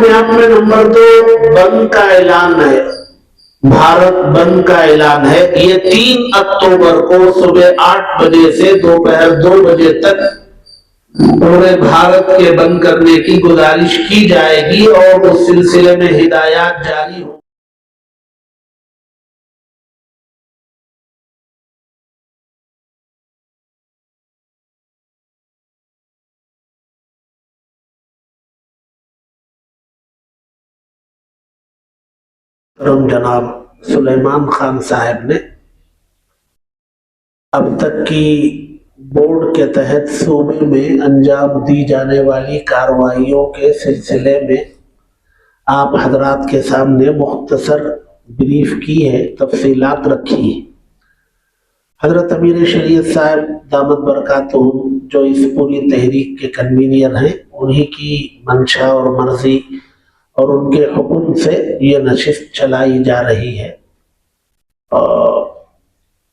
میں آپ میں نمبر 2 بند کا اعلان ہے، بھارت بند کا اعلان ہے۔ یہ 3 اکتوبر کو صبح 8 بجے سے دوپہر 2 بجے تک پورے بھارت کے بند کرنے کی گزارش کی جائے گی اور اس سلسلے میں ہدایات جاری ہوں۔ جناب سلیمان خان صاحب نے اب تک کی بورڈ کے تحت صوبے میں انجام دی جانے والی کارروائیوں کے سلسلے میں آپ حضرات کے سامنے مختصر بریف کی ہے، تفصیلات رکھی ہیں۔ حضرت امیر شریعت صاحب دامت برکاتہم جو اس پوری تحریک کے کنوینر ہیں، انہی کی منشا اور مرضی اور ان کے حکم سے یہ نشست چلائی جا رہی ہے۔ اور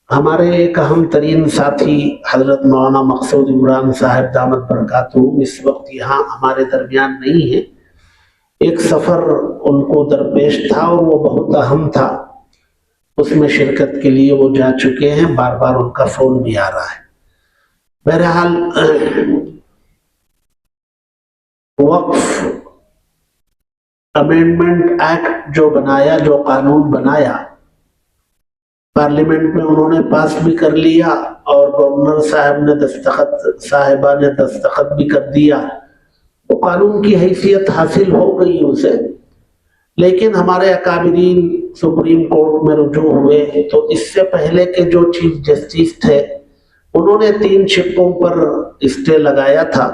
ہمارے ایک اہم ترین ساتھی حضرت مولانا مقصود عمران صاحب دامت برکاتہم اس وقت یہاں ہمارے درمیان نہیں ہے۔ ایک سفر ان کو درپیش تھا اور وہ بہت اہم تھا، اس میں شرکت کے لیے وہ جا چکے ہیں، بار بار ان کا فون بھی آ رہا ہے۔ بہرحال وقف امینڈمنٹ ایکٹ جو بنایا، جو قانون بنایا، پارلیمنٹ میں انہوں نے پاس بھی کر لیا اور گورنر صاحبہ نے دستخط بھی کر دیا، وہ قانون کی حیثیت حاصل ہو گئی اسے۔ لیکن ہمارے اکابرین سپریم کورٹ میں رجوع ہوئے تو اس سے پہلے کے جو چیف جسٹس تھے انہوں نے 3 شقوں پر اسٹے لگایا تھا۔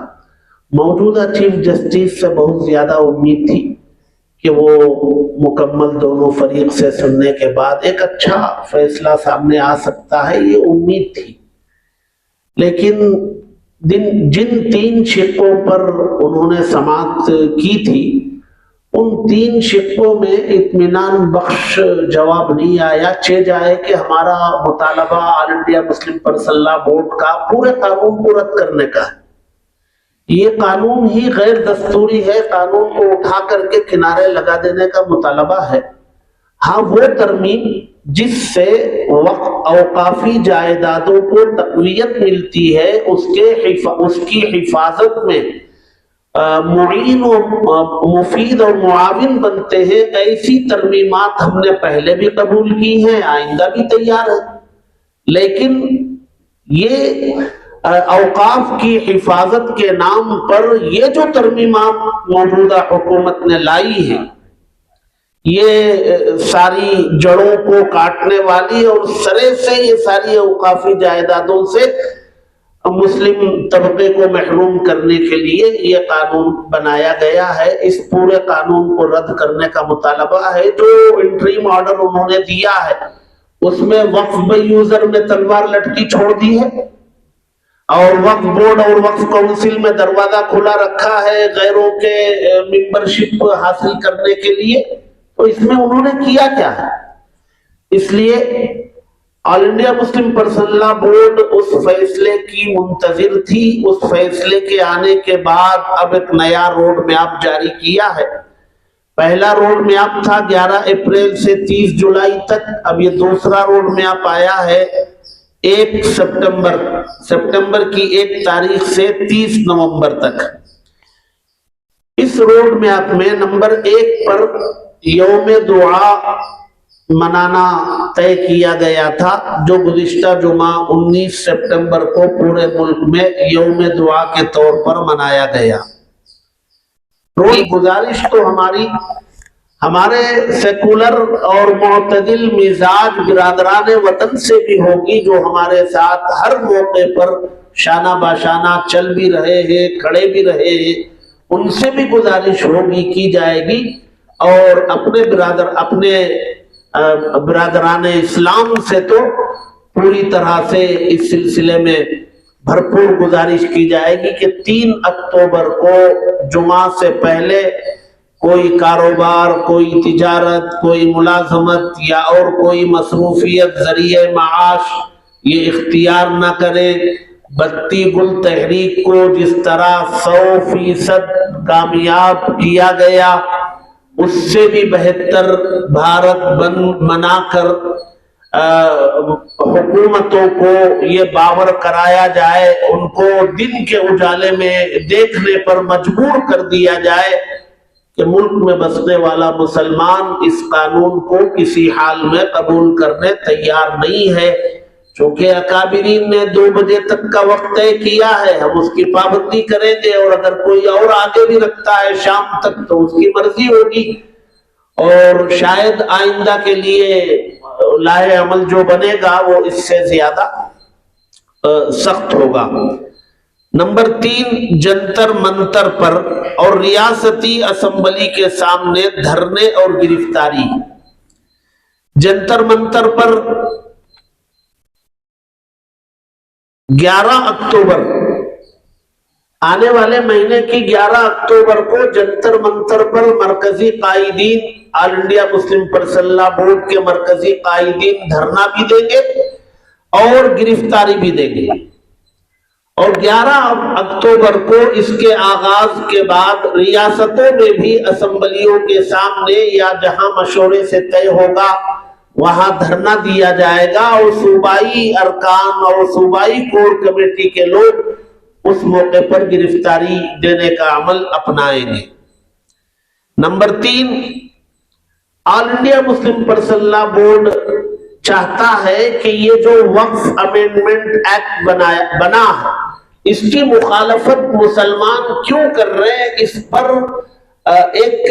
موجودہ چیف جسٹس سے بہت زیادہ امید تھی کہ وہ مکمل دونوں فریق سے سننے کے بعد ایک اچھا فیصلہ سامنے آ سکتا ہے، یہ امید تھی۔ لیکن جن 3 شقوں پر انہوں نے سماعت کی تھی، ان 3 شقوں میں اطمینان بخش جواب نہیں آیا، چہ جائے کہ ہمارا مطالبہ All India Muslim Personal Law Board کا پورے قانون کو رد کرنے کا ہے۔ یہ قانون ہی غیر دستوری ہے، قانون کو اٹھا کر کے کنارے لگا دینے کا مطالبہ ہے۔ ہاں، وہ ترمیم جس سے اوقافی جائیدادوں کو تقویت ملتی ہے، اس کی حفاظت میں معین و مفید اور معاون بنتے ہیں، ایسی ترمیمات ہم نے پہلے بھی قبول کی ہیں، آئندہ بھی تیار ہے۔ لیکن یہ اوقاف کی حفاظت کے نام پر یہ جو ترمیمات موجودہ حکومت نے لائی ہیں، یہ ساری جڑوں کو کاٹنے والی اور سرے سے یہ ساری اوقافی جائیدادوں سے مسلم طبقے کو محروم کرنے کے لیے یہ قانون بنایا گیا ہے۔ اس پورے قانون کو رد کرنے کا مطالبہ ہے۔ جو انٹریم آرڈر انہوں نے دیا ہے اس میں وقف بے یوزر میں تلوار لٹکی چھوڑ دی ہے اور وقف بورڈ اور وقف کونسل میں دروازہ کھلا رکھا ہے غیروں کے ممبرشپ حاصل کرنے کے لیے۔ تو اس میں انہوں نے کیا کیا ہے؟ اس لیے All India Muslim Personal Law Board اس فیصلے کی منتظر تھی۔ اس فیصلے کے آنے کے بعد اب ایک نیا روڈ میپ جاری کیا ہے۔ پہلا روڈ میپ تھا 11 اپریل سے 30 جولائی تک، اب یہ دوسرا روڈ میپ آیا ہے 1 سپٹمبر کی 1 تاریخ سے 30 نومبر تک۔ اس روڈ میپ میں نمبر 1 پر یوم دعا منانا طے کیا گیا تھا، جو گزشتہ جمعہ 19 سپٹمبر کو پورے ملک میں یوم دعا کے طور پر منایا گیا۔ گزارش تو ہمارے سیکولر اور معتدل مزاج برادران وطن سے بھی ہوگی، جو ہمارے ساتھ ہر موقع پر شانہ باشانہ چل بھی رہے ہیں، کھڑے بھی رہے ہیں، ان سے بھی گزارش ہوگی، کی جائے گی، اور اپنے برادران اسلام سے تو پوری طرح سے اس سلسلے میں بھرپور گزارش کی جائے گی کہ 3 اکتوبر کو جمعہ سے پہلے کوئی کاروبار، کوئی تجارت، کوئی ملازمت یا اور کوئی مصروفیت ذریعہ معاش یہ اختیار نہ کرے۔ بتی گل تحریک کو جس طرح 100% کامیاب کیا گیا، اس سے بھی بہتر بھارت بنا کر حکومتوں کو یہ باور کرایا جائے، ان کو دن کے اجالے میں دیکھنے پر مجبور کر دیا جائے کہ ملک میں بسنے والا مسلمان اس قانون کو کسی حال میں قبول کرنے تیار نہیں ہے، چونکہ اکابرین نے 2 بجے تک کا وقت طے کیا ہے، ہم اس کی پابندی کریں گے، اور اگر کوئی اور آگے بھی رکھتا ہے شام تک تو اس کی مرضی ہوگی، اور شاید آئندہ کے لیے لاہے عمل جو بنے گا وہ اس سے زیادہ سخت ہوگا۔ نمبر 3، جنتر منتر پر اور ریاستی اسمبلی کے سامنے دھرنے اور گرفتاری۔ جنتر منتر پر 11 اکتوبر، آنے والے مہینے کی 11 اکتوبر کو جنتر منتر پر مرکزی قائدین، آل انڈیا مسلم پرسنل لا بورڈ کے مرکزی قائدین دھرنا بھی دیں گے اور گرفتاری بھی دیں گے، اور 11 اکتوبر کو اس کے آغاز کے بعد ریاستوں میں بھی اسمبلیوں کے سامنے یا جہاں مشورے سے طے ہوگا وہاں دھرنا دیا جائے گا، اور صوبائی ارکان اور صوبائی کور کمیٹی کے لوگ اس موقع پر گرفتاری دینے کا عمل اپنائیں گے۔ نمبر 3، آل انڈیا مسلم پرسنل لا بورڈ چاہتا ہے کہ یہ جو وقف امینڈمنٹ ایکٹ بنا اس کی مخالفت مسلمان کیوں کر رہے ہیں، اس پر ایک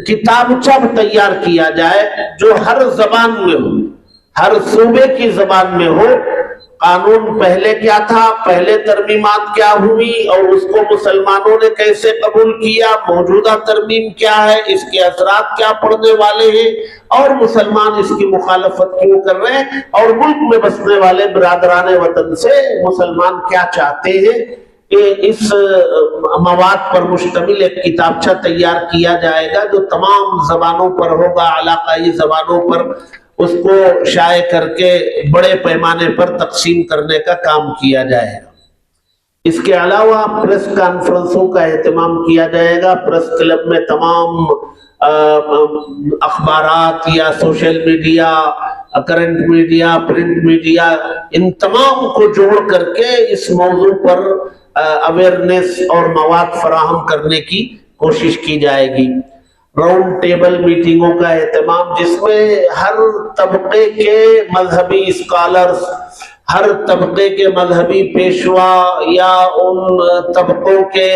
کتابچہ تیار کیا جائے جو ہر زبان میں ہو، ہر صوبے کی زبان میں ہو، قانون پہلے کیا تھا، پہلے ترمیمات کیا ہوئی اور اس کو مسلمانوں نے کیسے قبول کیا، موجودہ ترمیم کیا ہے، اس کے اثرات کیا پڑنے والے ہیں، اور مسلمان اس کی مخالفت کیوں کر رہے ہیں، اور ملک میں بسنے والے برادران وطن سے مسلمان کیا چاہتے ہیں، کہ اس مواد پر مشتمل ایک کتابچہ تیار کیا جائے گا جو تمام زبانوں پر ہوگا، علاقائی زبانوں پر اس کو شائع کر کے بڑے پیمانے پر تقسیم کرنے کا کام کیا جائے گا۔ اس کے علاوہ پریس کانفرنسوں کا اہتمام کیا جائے گا، پریس کلب میں تمام اخبارات یا social media, current media, print media, ان تمام کو جوڑ کر کے اس موضوع پر اویئرنیس اور مواد فراہم کرنے کی کوشش کی جائے گی۔ راؤنڈ ٹیبل میٹنگوں کا اہتمام، جس میں ہر طبقے کے مذہبی اسکالرز، ہر طبقے کے مذہبی پیشوا یا ان طبقوں کے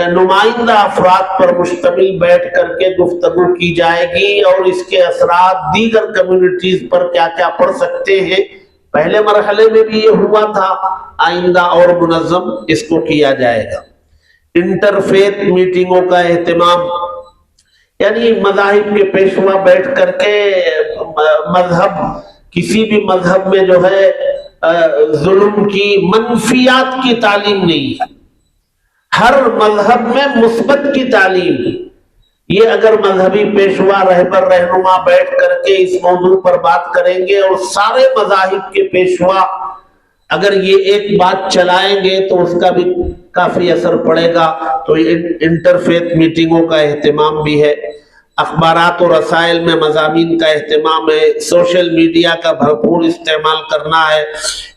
نمائندہ افراد پر مشتمل بیٹھ کر کے گفتگو کی جائے گی، اور اس کے اثرات دیگر کمیونٹیز پر کیا کیا پڑ سکتے ہیں۔ پہلے مرحلے میں بھی یہ ہوا تھا، آئندہ اور منظم اس کو کیا جائے گا۔ انٹرفیتھ میٹنگوں کا اہتمام، یعنی مذاہب کے پیشوا بیٹھ کر کے مذہب، کسی بھی مذہب میں جو ہے ظلم کی، منفیات کی تعلیم نہیں ہے، ہر مذہب میں مثبت کی تعلیم۔ یہ اگر مذہبی پیشوا رہبر رہنما بیٹھ کر کے اس موضوع پر بات کریں گے اور سارے مذاہب کے پیشوا اگر یہ ایک بات چلائیں گے تو اس کا بھی کافی اثر پڑے گا۔ تو انٹرفیتھ میٹنگوں کا اہتمام بھی ہے۔ اخبارات اور رسائل میں مضامین کا اہتمام ہے، سوشل میڈیا کا بھرپور استعمال کرنا ہے،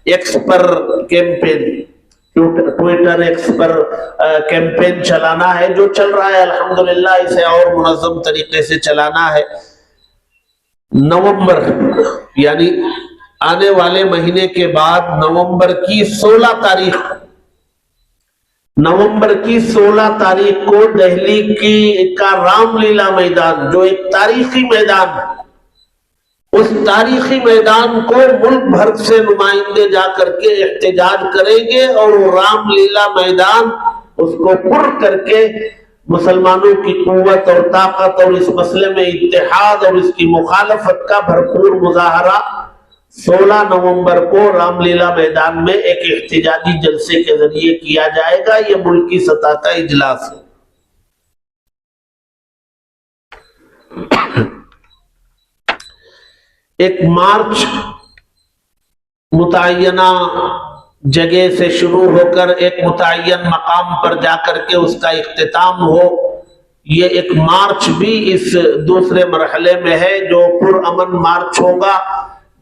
ایکس پر کیمپین، ٹویٹر ایکس پر کیمپین چلانا ہے، جو چل رہا ہے الحمدللہ، اسے اور منظم طریقے سے چلانا ہے۔ نومبر، یعنی آنے والے مہینے کے بعد نومبر کی 16 تاریخ، نومبر کی 16 تاریخ کو دہلی کا رام لیلا میدان، جو ایک تاریخی میدان ہے، اس تاریخی میدان کو ملک بھر سے نمائندے جا کر کے احتجاج کریں گے، اور وہ رام لیلا میدان اس کو پر کر کے مسلمانوں کی قوت اور طاقت اور اس مسئلے میں اتحاد اور اس کی مخالفت کا بھرپور مظاہرہ 16 نومبر کو رام لیلا میدان میں ایک احتجاجی جلسے کے ذریعے کیا جائے گا۔ یہ ملکی سطح کا اجلاس ہے۔ ایک مارچ متعینہ جگہ سے شروع ہو کر ایک متعین مقام پر جا کر کے اس کا اختتام ہو، یہ ایک مارچ بھی اس دوسرے مرحلے میں ہے جو پرامن مارچ ہوگا،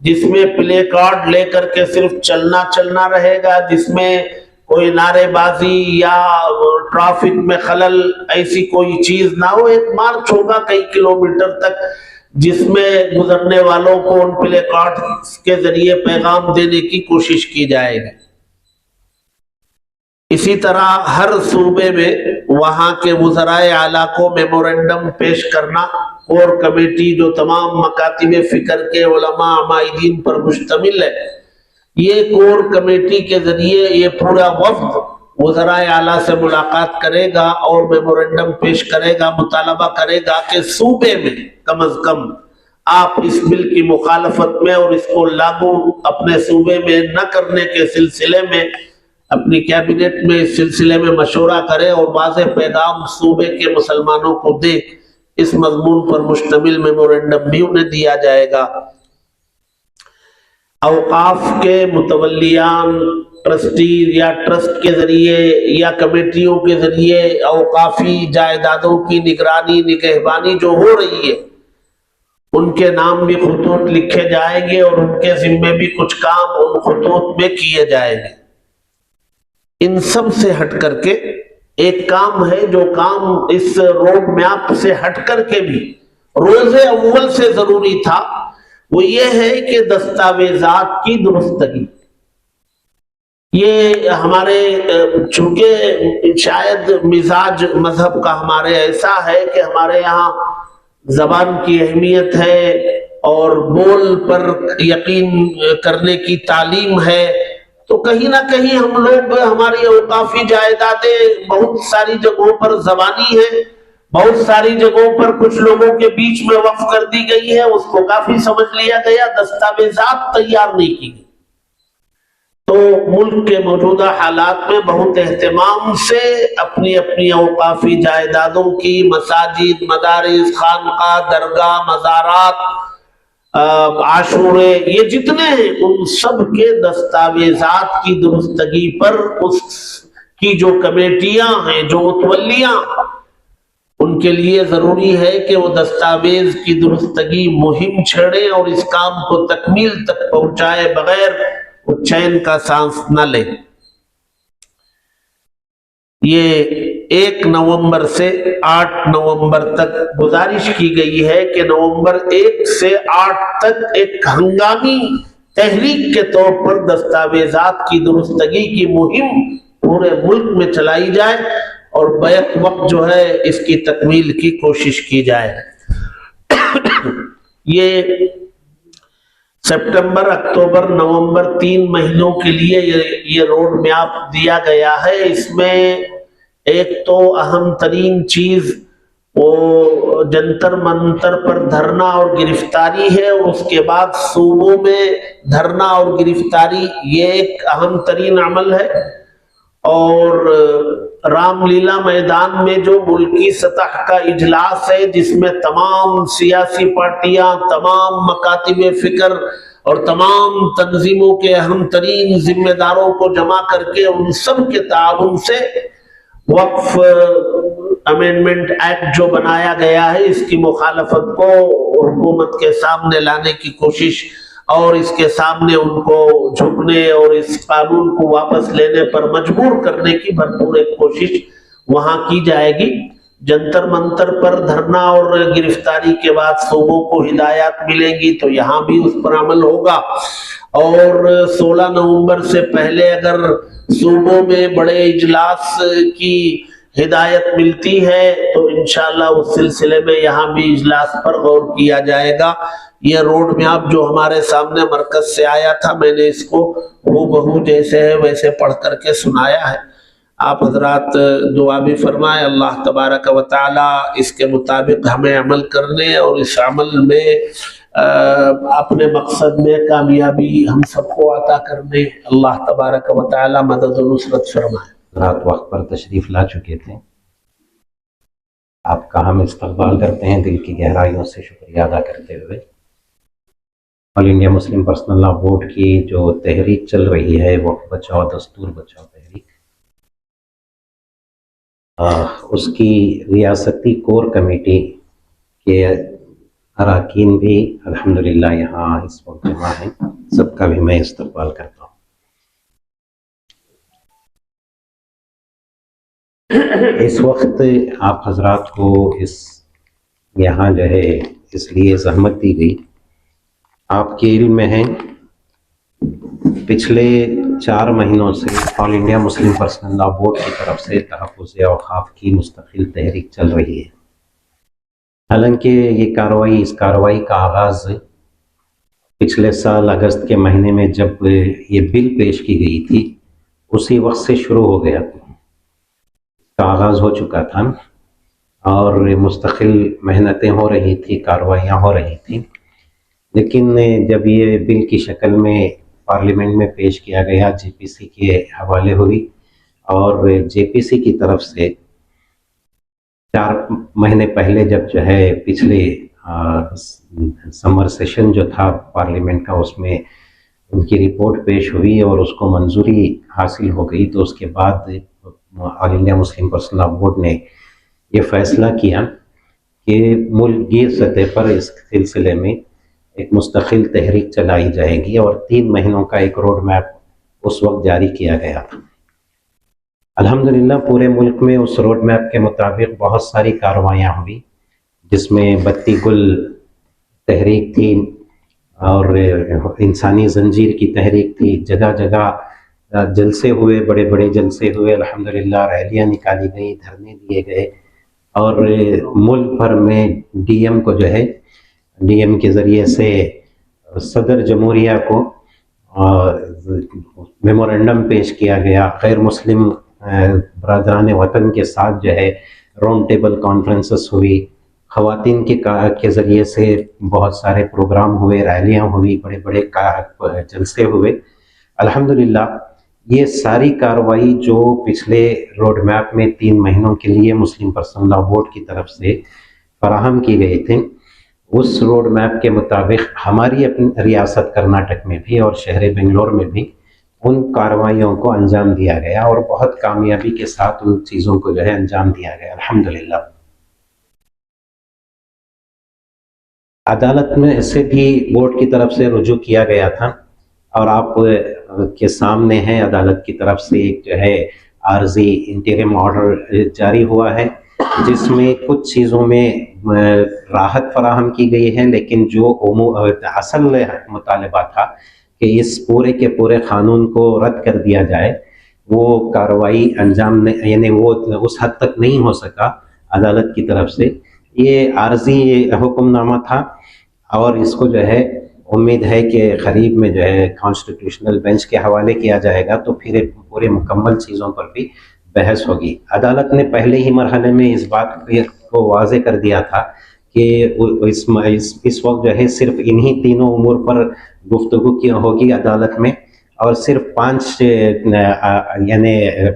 جس میں پلے کارڈ لے کر کے صرف چلنا رہے گا، جس میں کوئی نعرے بازی یا ٹریفک میں خلل ایسی کوئی چیز نہ ہو۔ ایک مارچ ہوگا کئی کلومیٹر تک، جس میں گزرنے والوں کو ان پلے کارڈ کے ذریعے پیغام دینے کی کوشش کی جائے گی۔ اسی طرح ہر صوبے میں وہاں کے وزرائے اعلیٰ کو میمورنڈم پیش کرنا، کور کمیٹی جو تمام مکاتب فکر کے علماء عمائدین پر مشتمل ہے، یہ کور کمیٹی کے ذریعے یہ پورا وفد وزرائے اعلیٰ سے ملاقات کرے گا اور میمورنڈم پیش کرے گا، مطالبہ کرے گا کہ صوبے میں کم از کم آپ اس بل کی مخالفت میں اور اس کو لاگو اپنے صوبے میں نہ کرنے کے سلسلے میں اپنی کیبنٹ میں اس سلسلے میں مشورہ کرے اور واضح پیغام صوبے کے مسلمانوں کو دے۔ اس مضمون پر مشتمل میمورنڈم بھی انہیں دیا جائے گا۔ اوقاف کے متولیان، ٹرسٹی یا ٹرسٹ کے ذریعے یا کمیٹیوں کے ذریعے اوقافی جائیدادوں کی نگرانی نگہبانی جو ہو رہی ہے، ان کے نام بھی خطوط لکھے جائیں گے اور ان کے ذمے بھی کچھ کام ان خطوط میں کیے جائیں گے۔ ان سب سے ہٹ کر کے ایک کام ہے جو کام اس روڈ میپ سے ہٹ کر کے بھی روز اول سے ضروری تھا، وہ یہ ہے کہ دستاویزات کی درستگی۔ یہ ہمارے چونکہ شاید مزاج مذہب کا ہمارے ایسا ہے کہ ہمارے یہاں زبان کی اہمیت ہے اور بول پر یقین کرنے کی تعلیم ہے، تو کہیں نہ کہیں ہم لوگ ہماری اوقافی جائیدادیں بہت ساری جگہوں پر زبانی ہیں، بہت ساری جگہوں پر کچھ لوگوں کے بیچ میں وقف کر دی گئی ہے، اس کو کافی سمجھ لیا گیا، دستاویزات تیار نہیں کی گئی۔ تو ملک کے موجودہ حالات میں بہت اہتمام سے اپنی اپنی اوقافی جائیدادوں کی مساجد، مدارس، خانقاہ، درگاہ، مزارات، عاشورے، یہ جتنے ہیں ان سب کے دستاویزات کی درستگی پر اس کی جو کمیٹیاں ہیں، جو متولیاں، ان کے لیے ضروری ہے کہ وہ دستاویز کی درستگی مہم چھیڑے اور اس کام کو تکمیل تک پہنچائے بغیر وہ چین کا سانس نہ لے۔ یہ 1 نومبر سے 8 نومبر تک گزارش کی گئی ہے کہ نومبر 1 سے 8 تک ایک ہنگامی تحریک کے طور پر دستاویزات کی درستگی کی مہم پورے ملک میں چلائی جائے اور بیک وقت جو ہے اس کی تکمیل کی کوشش کی جائے۔ یہ سپٹمبر، اکتوبر، نومبر 3 مہینوں کے لیے یہ روڈ میپ دیا گیا ہے۔ اس میں ایک تو اہم ترین چیز وہ جنتر منتر پر دھرنا اور گرفتاری ہے، اور اس کے بعد صوبوں میں دھرنا اور گرفتاری، یہ ایک اہم ترین عمل ہے۔ اور رام لیلا میدان میں جو ملکی سطح کا اجلاس ہے، جس میں تمام سیاسی پارٹیاں، تمام مکاتب فکر اور تمام تنظیموں کے اہم ترین ذمہ داروں کو جمع کر کے ان سب کے تعاون سے وقف امینڈمنٹ ایکٹ جو بنایا گیا ہے، اس کی مخالفت کو حکومت کے سامنے لانے کی کوشش اور اس کے سامنے ان کو جھکنے اور اس قانون کو واپس لینے پر مجبور کرنے کی بھرپور ایک کوشش وہاں کی جائے گی۔ جنتر منتر پر دھرنا اور گرفتاری کے بعد صوبوں کو ہدایات ملیں گی تو یہاں بھی اس پر عمل ہوگا، اور 16 نومبر سے پہلے اگر صوبوں میں بڑے اجلاس کی ہدایت ملتی ہے تو انشاءاللہ اس سلسلے میں یہاں بھی اجلاس پر غور کیا جائے گا۔ یہ روڈ میپ جو ہمارے سامنے مرکز سے آیا تھا، میں نے اس کو ہو بہو جیسے ہے ویسے پڑھ کر کے سنایا ہے۔ آپ حضرات دعا بھی فرمائیں اللہ تبارک و تعالی اس کے مطابق ہمیں عمل کرنے اور اس عمل میں اپنے مقصد میں کامیابی ہم سب کو عطا کرنے اللہ تبارک و تعالی مدد و نصرت فرمائے۔ رات وقت پر تشریف لا چکے تھے، آپ کا ہم استقبال کرتے ہیں دل کی گہرائیوں سے شکریہ ادا کرتے ہوئے۔ All India Muslim Personal Law Board کی جو تحریک چل رہی ہے، وقف بچاؤ دستور بچاؤ تحریک، اس کی ریاستی کور کمیٹی کے اراکین بھی الحمدللہ یہاں اس وقت جمع ہیں، سب کا بھی میں استقبال کرتا ہوں۔ اس وقت آپ حضرات کو یہاں جو ہے اس لیے زحمت دی گئی، آپ کے علم میں ہے پچھلے 4 مہینوں سے آل انڈیا مسلم پرسنل لا بورڈ کی طرف سے تحفظ اوقاف کی مستقل تحریک چل رہی ہے۔ حالانکہ اس کارروائی کا آغاز پچھلے سال اگست کے مہینے میں جب یہ بل پیش کی گئی تھی اسی وقت سے شروع ہو گیا تھا، کا آغاز ہو چکا تھا اور مستقل محنتیں ہو رہی تھی، کارروائیاں ہو رہی تھیں، لیکن جب یہ بل کی شکل میں پارلیمنٹ میں پیش کیا گیا، جے پی سی کے حوالے ہوئی اور جے پی سی کی طرف سے 4 مہینے پہلے جب جو ہے پچھلے سمر سیشن جو تھا پارلیمنٹ کا، اس میں ان کی رپورٹ پیش ہوئی اور اس کو منظوری حاصل ہو گئی، تو اس کے بعد آل انڈیا مسلم پرسنل لا بورڈ نے یہ فیصلہ کیا کہ ملک گیر سطح پر اس سلسلے میں ایک مستقل تحریک چلائی جائے گی، اور 3 مہینوں کا ایک روڈ میپ اس وقت جاری کیا گیا تھا۔ الحمدللہ پورے ملک میں اس روڈ میپ کے مطابق بہت ساری کارروائیاں ہوئی، جس میں بتی گل تحریک تھی اور انسانی زنجیر کی تحریک تھی، جگہ جگہ جلسے ہوئے، بڑے بڑے جلسے ہوئے، الحمدللہ ریلیاں نکالی گئی، دھرنے دیے گئے، اور ملک بھر میں ڈی ایم کو جو ہے ڈی ایم کے ذریعے سے صدر جمہوریہ کو میمورنڈم پیش کیا گیا، غیر مسلم برادران وطن کے ساتھ جو ہے راؤنڈ ٹیبل کانفرنسز ہوئی، خواتین کے ذریعے سے بہت سارے پروگرام ہوئے، ریلیاں ہوئی، بڑے بڑے جلسے ہوئے۔ الحمدللہ یہ ساری کارروائی جو پچھلے روڈ میپ میں 3 مہینوں کے لیے مسلم پرسنل لا بورڈ کی طرف سے فراہم کی گئی تھی، اس روڈ میپ کے مطابق ہماری اپنی ریاست کرناٹک میں بھی اور شہر بنگلور میں بھی ان کارروائیوں کو انجام دیا گیا، اور بہت کامیابی کے ساتھ ان چیزوں کو جو ہے انجام دیا گیا الحمدللہ۔ عدالت میں سے بھی بورڈ کی طرف سے رجوع کیا گیا تھا، اور آپ کے سامنے ہے عدالت کی طرف سے ایک جو ہے عارضی انٹرم آرڈر جاری ہوا ہے، جس میں کچھ چیزوں میں راحت فراہم کی گئی ہے، لیکن جو اصل مطالبہ تھا کہ اس پورے کے پورے قانون کو رد کر دیا جائے، وہ کارروائی انجام یعنی وہ اس حد تک نہیں ہو سکا عدالت کی طرف سے۔ یہ عارضی حکم نامہ تھا، اور اس کو جو ہے امید ہے کہ قریب میں جو ہے کانسٹیٹیوشنل بینچ کے حوالے کیا جائے گا، تو پھر پورے مکمل چیزوں پر بھی بحث ہوگی۔ عدالت نے پہلے ہی مرحلے میں اس بات کو واضح کر دیا تھا کہ اس وقت جو ہے صرف انہی تینوں امور پر گفتگو کی ہوگی عدالت میں، اور صرف 5 یعنی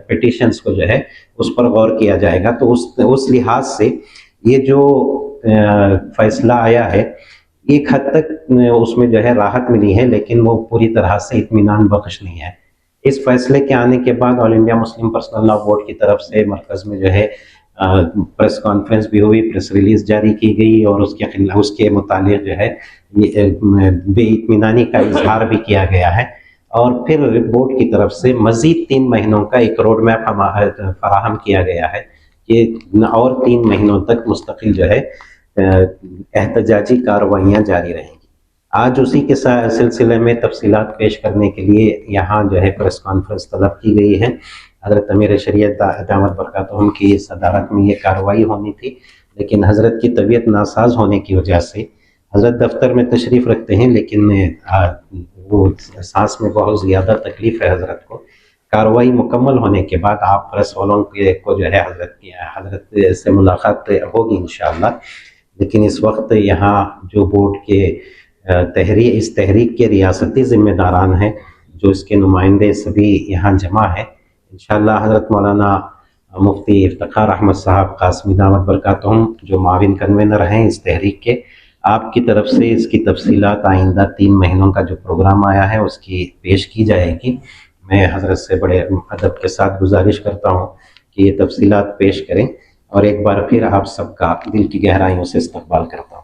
پٹیشنز کو جو ہے اس پر غور کیا جائے گا۔ تو اس لحاظ سے یہ جو فیصلہ آیا ہے ایک حد تک اس میں جو ہے راحت ملی ہے، لیکن وہ پوری طرح سے اطمینان بخش نہیں ہے۔ اس فیصلے کے آنے کے بعد آل انڈیا مسلم پرسنل لا بورڈ کی طرف سے مرکز میں جو ہے پریس کانفرنس بھی ہوئی، پریس ریلیز جاری کی گئی، اور اس کے متعلق جو ہے بے اطمینانی کا اظہار بھی کیا گیا ہے، اور پھر بورڈ کی طرف سے مزید 3 مہینوں کا ایک روڈ میپ فراہم کیا گیا ہے کہ اور 3 مہینوں تک مستقل جو ہے احتجاجی کارروائیاں جاری رہیں گی۔ آج اسی کے سلسلے میں تفصیلات پیش کرنے کے لیے یہاں جو ہے پریس کانفرنس طلب کی گئی ہے۔ حضرت امیر شریعت دامت برکاتہم کی صدارت میں یہ کارروائی ہونی تھی، لیکن حضرت کی طبیعت ناساز ہونے کی وجہ سے حضرت دفتر میں تشریف رکھتے ہیں، لیکن وہ سانس میں بہت زیادہ تکلیف ہے حضرت کو۔ کارروائی مکمل ہونے کے بعد آپ پریس والوں کو جو ہے حضرت سے ملاقات ہوگی انشاءاللہ، لیکن اس وقت یہاں جو بورڈ کے اس تحریک کے ریاستی ذمہ داران ہیں، جو اس کے نمائندے سبھی یہاں جمع ہیں، انشاءاللہ حضرت مولانا مفتی افتخار احمد صاحب قاسمی دامت برکاتہم جو معاون کنوینر ہیں اس تحریک کے، آپ کی طرف سے اس کی تفصیلات آئندہ 3 مہینوں کا جو پروگرام آیا ہے اس کی پیش کی جائے گی۔ میں حضرت سے بڑے ادب کے ساتھ گزارش کرتا ہوں کہ یہ تفصیلات پیش کریں، اور ایک بار پھر آپ سب کا دل کی گہرائیوں سے استقبال کرتا ہوں۔